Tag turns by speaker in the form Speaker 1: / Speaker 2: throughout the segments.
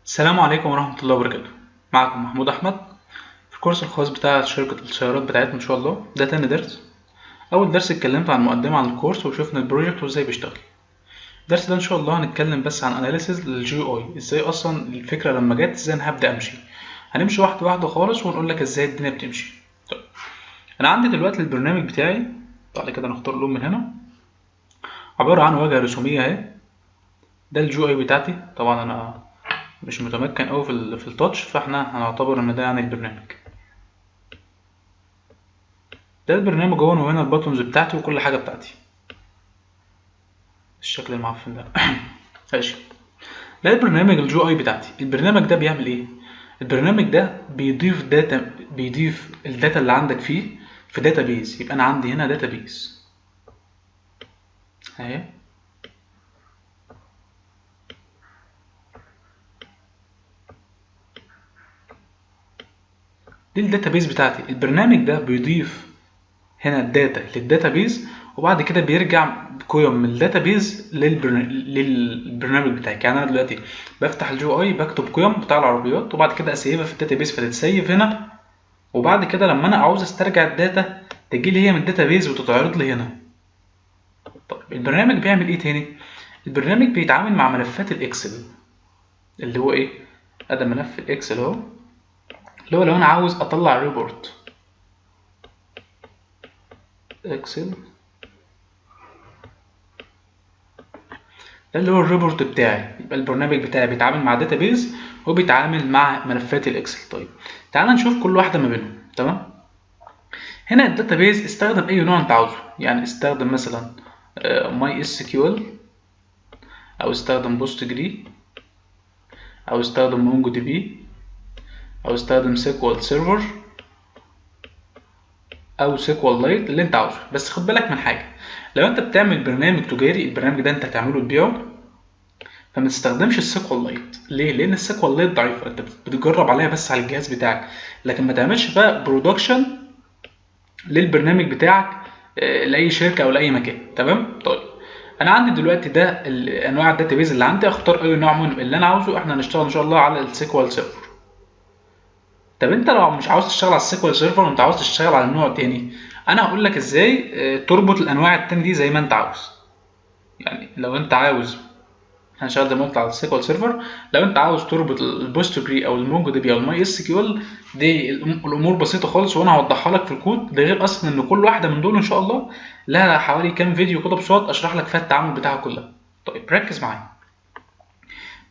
Speaker 1: السلام عليكم ورحمة الله وبركاته. معكم محمود أحمد في الكورس الخاص بتاع شركة السيارات بتاعتنا إن شاء الله. ده تاني درس. أول درس اتكلمت عن مقدمة عن الكورس وشوفنا البروجكت وإزاي بيشتغل. الدرس ده إن شاء الله هنتكلم بس عن أناليسيز للجي أي، إزاي أصلا الفكرة لما جت، إزاي أنا هبدأ أمشي. هنمشي واحدة واحدة خالص ونقول لك إزاي الدنيا بتمشي. طيب، أنا عندي دلوقتي البرنامج بتاعي. بعد كده نختار لون من هنا، عبارة عن واجهة رسومية أهي. ده الجي أي بتاعتي. طبعا أنا مش متمكن أوي في التاتش، فاحنا هنعتبر إن ده يعني البرنامج. ده البرنامج اهو، وهنا الباتونز بتاعتي وكل حاجه بتاعتي. الشكل المعفن ده ماشي. ده البرنامج الجي اي بتاعتي. البرنامج ده بيعمل ايه؟ البرنامج ده بيضيف داتا، بيضيف الداتا اللي عندك فيه في داتابيز. يبقى انا عندي هنا داتابيز اهي. دي الداتابيز بتاعتي. البرنامج ده بيضيف هنا الداتا للداتابيز، وبعد كده بيرجع قيم من الداتابيز للبرنامج بتاعي. يعني انا دلوقتي بفتح الجي اي، بكتب قيم بتاع العربيات، وبعد كده اسيبها في الداتابيز فتتسيف هنا، وبعد كده لما انا عاوز استرجع الداتا تجي لي هي من الداتابيز وتتعرض لي هنا. طيب البرنامج بيعمل ايه تاني؟ البرنامج بيتعامل مع ملفات الاكسل، اللي هو ايه؟ ادي ملف الاكسل اهو، اللي هو لو انا عاوز اطلع ريبورت اكسل، ده اللي هو الريبورت بتاعي. يبقى البرنامج بتاعي بيتعامل مع داتابيز وبيتعامل مع ملفات الاكسل. طيب تعال نشوف كل واحده ما بينهم. تمام. هنا الداتابيز استخدم اي نوع انت عاوزه، يعني استخدم مثلا ماي اس كيو ال، او استخدم بوست جري، او استخدم مونجو دي بي، او استخدم سيكوال سيرفر، او سيكوال لايت، اللي انت عاوزه. بس خد بالك من حاجه، لو انت بتعمل برنامج تجاري، البرنامج ده انت هتعمله تبيعه، فما تستخدمش السيكوال لايت. ليه؟ لان السيكوال لايت ضعيفه، انت بتجرب عليها بس على الجهاز بتاعك، لكن ما تعملش بقى برودكشن للبرنامج بتاعك لاي شركه او لاي مكان. تمام. طيب انا عندي دلوقتي ده انواع الداتابيز اللي عندي، اختار اي نوع من اللي انا عاوزه. احنا هنشتغل ان شاء الله على السيكوال سيرفر. طب انت لو مش عاوز تشتغل على السيكوال سيرفر وانت عاوز تشتغل على نوع تاني، انا هقول لك ازاي تربط الانواع التانية دي زي ما انت عاوز. يعني لو انت عاوز، هنشتغل زي ما قلت على السيكوال سيرفر. لو انت عاوز تربط البوستجري او المونجو دي بي او الماي اس كيو ال، دي الامور بسيطه خالص، وانا هوضحها لك في الكود. ده غير اصلا ان كل واحده من دول ان شاء الله لها حوالي كام فيديو كده بصوت اشرح لك فيها التعامل بتاعها كلها. طيب ركز معايا.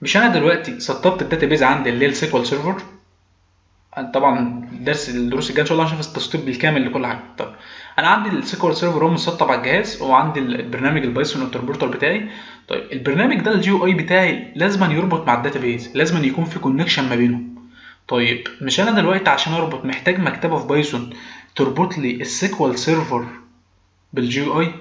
Speaker 1: مش انا دلوقتي سطبت الداتابيز عندي اللي هي السيكوال سيرفر؟ طبعا الدروس الجايه ان شاء الله هنشوف التسطيب بالكامل لكل حاجه. طب انا عندي السيكوال سيرفر هو مسطب على الجهاز، وعندي البرنامج البايثون انتربريتر بتاعي. طيب البرنامج ده الجي او اي بتاعي لازم يربط مع الداتابيز، لازم يكون في كونكشن ما بينهم. طيب مش انا دلوقتي عشان اربط محتاج مكتبه في بايثون تربط لي السيكوال سيرفر بالجي او اي؟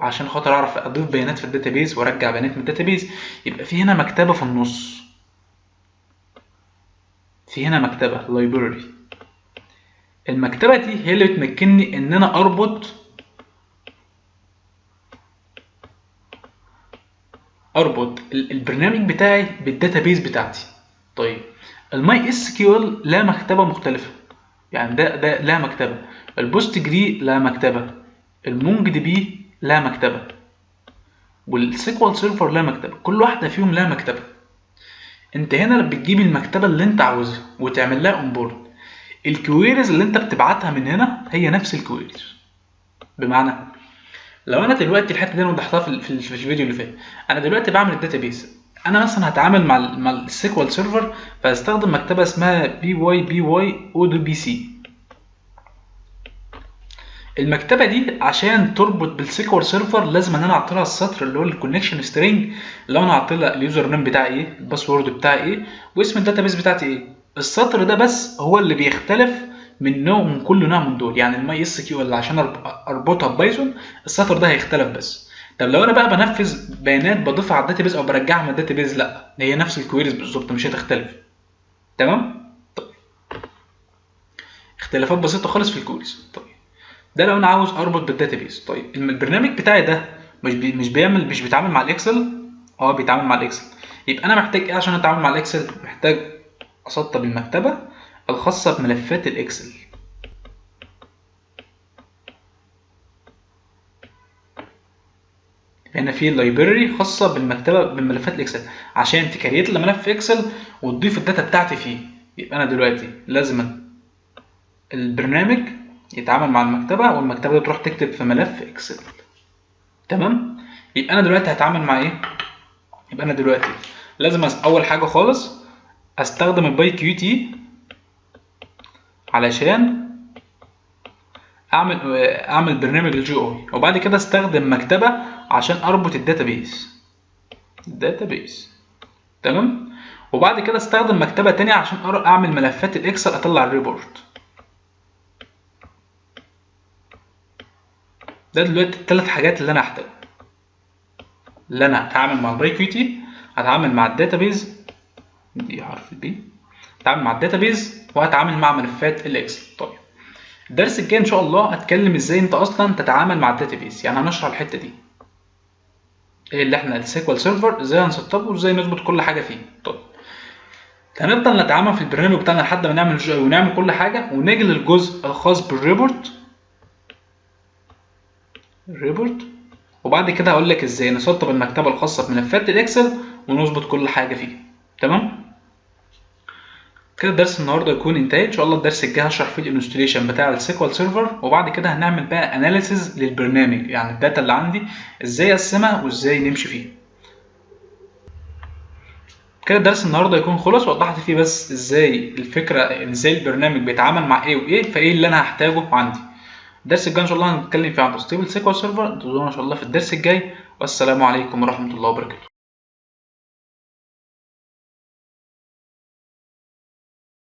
Speaker 1: عشان خاطر اعرف اضيف بيانات في الداتابيز وارجع بيانات من الداتابيز، يبقى في هنا مكتبه في النص. في هنا مكتبه لايبراري. المكتبة دي هي اللي بتمكنني ان انا اربط البرنامج بتاعي بالداتابيز بتاعتي. طيب الماي اس كيو ال لها مكتبة مختلفة، يعني ده لها مكتبة، البوست جري لها مكتبة، المونج دي بي لها مكتبة، والسيكوال سيرفر لها مكتبة. كل واحدة فيهم لها مكتبة. انت هنا بتجيب المكتبة اللي انت عاوزها وتعمل لها اونبورد. الكويريز اللي انت بتبعتها من هنا هي نفس الكويريز. بمعنى، لو انا دلوقتي الحته دي انا وضحتها في الفيديو اللي فات، انا دلوقتي بعمل الداتابيز، انا مثلا هتعامل مع السيكوال سيرفر، فهستخدم مكتبه اسمها بي واي او دي بي سي. المكتبه دي عشان تربط بالسيكوال سيرفر لازم ان انا اعطي لها السطر اللي هو الكونكشن سترينج، اللي انا اعطي لها اليوزر نيم بتاعي ايه، الباسورد بتاعي ايه، واسم الداتابيز بتاعتي ايه. السطر ده بس هو اللي بيختلف من كل نوع من دول. يعني الماي اس كيو اللي عشان اربطها ببايثون السطر ده هيختلف بس. طب لو انا بقى بنفذ بيانات بضيفها على الداتابيز او برجعها من الداتابيز، لا هي نفس الكويريز بالظبط مش هتختلف. تمام. طيب اختلافات بسيطه خالص في الكويريز. طيب ده لو انا عاوز اربط بالداتابيز. طيب البرنامج بتاعي ده مش بيتعامل مع الاكسل. بيتعامل مع الاكسل، يبقى انا محتاج ايه عشان اتعامل مع الاكسل؟ محتاج اسطب المكتبه الخاصه بملفات الاكسل. هنا في لايبرري خاصه بالمكتبه بملفات الاكسل عشان تكريت لي ملف اكسل وتضيف الداتا بتاعتي فيه. يبقى انا دلوقتي لازم البرنامج يتعامل مع المكتبه، والمكتبه دي تروح تكتب في ملف اكسل. تمام. يبقى انا دلوقتي هتعامل مع ايه؟ يبقى انا دلوقتي لازم اول حاجه خالص استخدم الباي كيو تي علشان اعمل برنامج الجي اي، وبعد كده استخدم مكتبه عشان اربط الداتابيس. تمام. وبعد كده استخدم مكتبه تانية عشان اعمل ملفات الاكسل اطلع الريبورت. ده دلوقتي الثلاث حاجات اللي انا هحتاجهم. اللي انا هتعامل مع الباي كيو تي، هتعامل مع الداتابيز دي حرف البي، هتعامل مع الداتابيز، وهتعامل مع ملفات الاكسل. طيب الدرس الجاي ان شاء الله هتكلم ازاي انت اصلا تتعامل مع الداتابيز، يعني هنشرح الحته دي ايه اللي احنا السيكوال سيرفر ازاي هنسطبه وازاي نظبط كل حاجه فيه. طيب هنفضل نتعامل في البرنامج بتاعنا لحد ما نعمل جي ونعمل كل حاجه ونيجي للجزء الخاص بالريبورت. وبعد كده هقول لك ازاي نسطب المكتبه الخاصه بملفات الاكسل ونظبط كل حاجه فيه. تمام. كده الدرس النهارده يكون انتهى. ان شاء الله الدرس الجاي هشرح فيه الانستليشن بتاع السيكوال سيرفر، وبعد كده هنعمل بقى اناليسيز للبرنامج، يعني الداتا اللي عندي ازاي اقسمها وازاي نمشي فيه. كده الدرس النهارده يكون خلص، وضحت فيه بس ازاي الفكره، ازاي البرنامج بيتعامل مع ايه وايه، فايه اللي انا هحتاجه عندي. الدرس الجاي ان شاء الله هنتكلم فيه عن تسطيب السيكوال سيرفر. انتظرونا ان شاء الله في الدرس الجاي، والسلام عليكم ورحمه الله وبركاته.